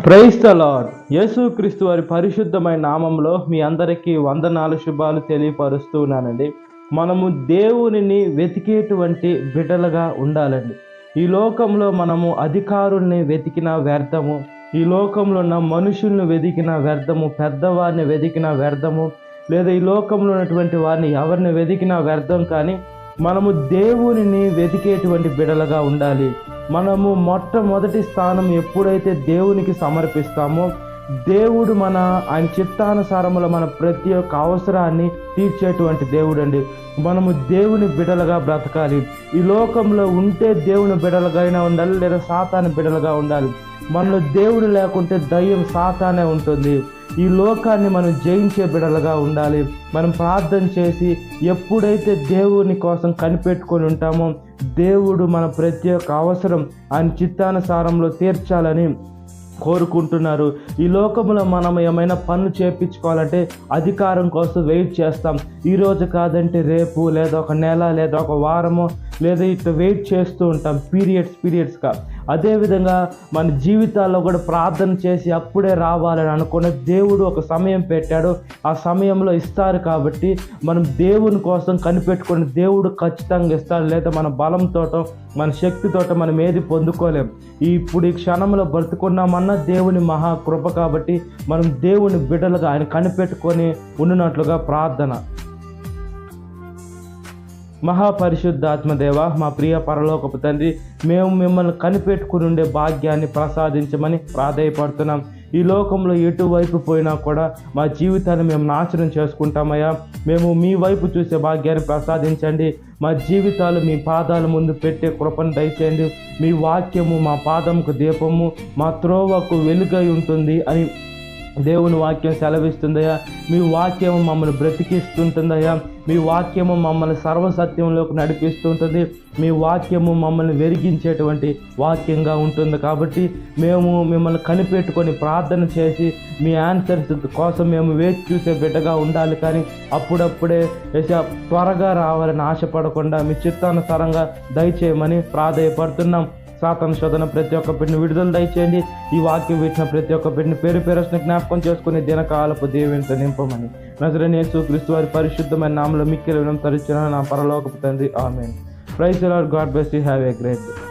Praise the lord. యేసుక్రీస్తు వారి పరిశుద్ధమైన నామంలో మీ అందరికీ వందనాలు, శుభాలు తెలియపరుస్తున్నానండి. మనము దేవునిని వెతికేటువంటి బిడ్డలుగా ఉండాలండి. ఈ లోకంలో మనము అధికారుల్ని వెతికిన వ్యర్థము, ఈ లోకంలో ఉన్న మనుషుల్ని వెతికిన వ్యర్థము, పెద్దవారిని వెతికిన వ్యర్థము, లేదా ఈ లోకంలో ఉన్నటువంటి వారిని ఎవరిని వెతికినా వ్యర్థం. కానీ మనము దేవునిని వెతికేటువంటి బిడ్డలుగా ఉండాలి. మనము మొట్టమొదటి స్థానం ఎప్పుడైతే దేవునికి సమర్పిస్తామో, దేవుడు ఆయన చిత్తానుసారములో మన ప్రతి ఒక్క అవసరాన్ని తీర్చేటువంటి దేవుడు అండి. మనము దేవుని బిడ్డలుగా బ్రతకాలి. ఈ లోకంలో ఉంటే దేవుని బిడ్డలుగా ఉండాలి, లేదా సాతాను బిడ్డలుగా ఉండాలి. మనలో దేవుడు లేకుంటే దయ్యం సాతానే ఉంటుంది. ఈ లోకాన్ని మనం జయించే బిడ్డలుగా ఉండాలి. మనం ప్రార్థన చేసి ఎప్పుడైతే దేవుని కోసం కనిపెట్టుకొని ఉంటామో, దేవుడు మన ప్రతి ఒక్క అవసరం ఆయన చిత్తానుసారంలో తీర్చాలని కోరుకుంటున్నారు. ఈ లోకంలో మనం ఏమైనా పనులు చేయించుకోవాలంటే అధికారం కోసం వెయిట్ చేస్తాం. ఈరోజు కాదంటే రేపు, లేదా ఒక నెల, లేదా ఒక వారము, లేదా ఇట్లా వెయిట్ చేస్తూ ఉంటాం పీరియడ్స్గా. అదేవిధంగా మన జీవితాల్లో కూడా ప్రార్థన చేసి అప్పుడే రావాలని అనుకున్న దేవుడు ఒక సమయం పెట్టాడు. ఆ సమయంలో ఇస్తారు. కాబట్టి మనం దేవుని కోసం కనిపెట్టుకుని దేవుడు ఖచ్చితంగా ఇస్తాడు. లేదా మన బలంతో, మన శక్తితోట మనం ఏది పొందుకోలేం. ఇప్పుడు ఈ క్షణంలో బ్రతుకున్నామన్నా దేవుని మహాకృప. కాబట్టి మనం దేవుని బిడ్డలుగా ఆయన కనిపెట్టుకొని ఉండినట్లుగా ప్రార్థన. మహాపరిశుద్ధాత్మదేవ, మా ప్రియ పరలోకపు తండ్రి, మేము మిమ్మల్ని కనిపెట్టుకుని ఉండే భాగ్యాన్ని ప్రసాదించమని ప్రాధేయపడుతున్నాం. ఈ లోకంలో ఎటువైపు పోయినా కూడా మా జీవితాన్ని మేము నాశనం చేసుకుంటామయ్యా. మేము మీ వైపు చూసే భాగ్యాన్ని ప్రసాదించండి. మా జీవితాలు మీ పాదాల ముందు పెట్టే కృపను దయచేయండి. మీ వాక్యము మా పాదముకు దీపము, మా త్రోవకు వెలుగై ఉంటుంది అని దేవుని వాక్యం సెలవిస్తుందయ్యా. మీ వాక్యము మమ్మల్ని బ్రతికిస్తుంటుందయ్యా. మీ వాక్యము మమ్మల్ని సర్వసత్యంలోకి నడిపిస్తుంటుంది. మీ వాక్యము మమ్మల్ని వెలిగించేటువంటి వాక్యంగా ఉంటుంది. కాబట్టి మేము మిమ్మల్ని కనిపెట్టుకొని ప్రార్థన చేసి మీ ఆన్సర్స్ కోసం మేము వేచి చూసే బిడ్డగా ఉండాలి. కానీ అప్పుడప్పుడే త్వరగా రావాలని ఆశపడకుండా మీ చిత్తానుసారంగా దయచేయమని ప్రాధేయపడుతున్నాం. సాతాను శోధన ప్రతి ఒక్క బిడ్డను విడుదల దయచేయండి. ఈ వాక్యం విచ్చిన ప్రతి ఒక్క బిడ్డని పేరు పేరుని జ్ఞాపకం చేసుకుని దినకాలపు దీవెనతో నింపమని నజరేయుడైన యేసుక్రీస్తు వారి పరిశుద్ధమైన నామములో మిక్కిలి వినయం తరిచిన నా పరలోకపు తండ్రి, amen. Praise the lord. God bless you. Have a great day.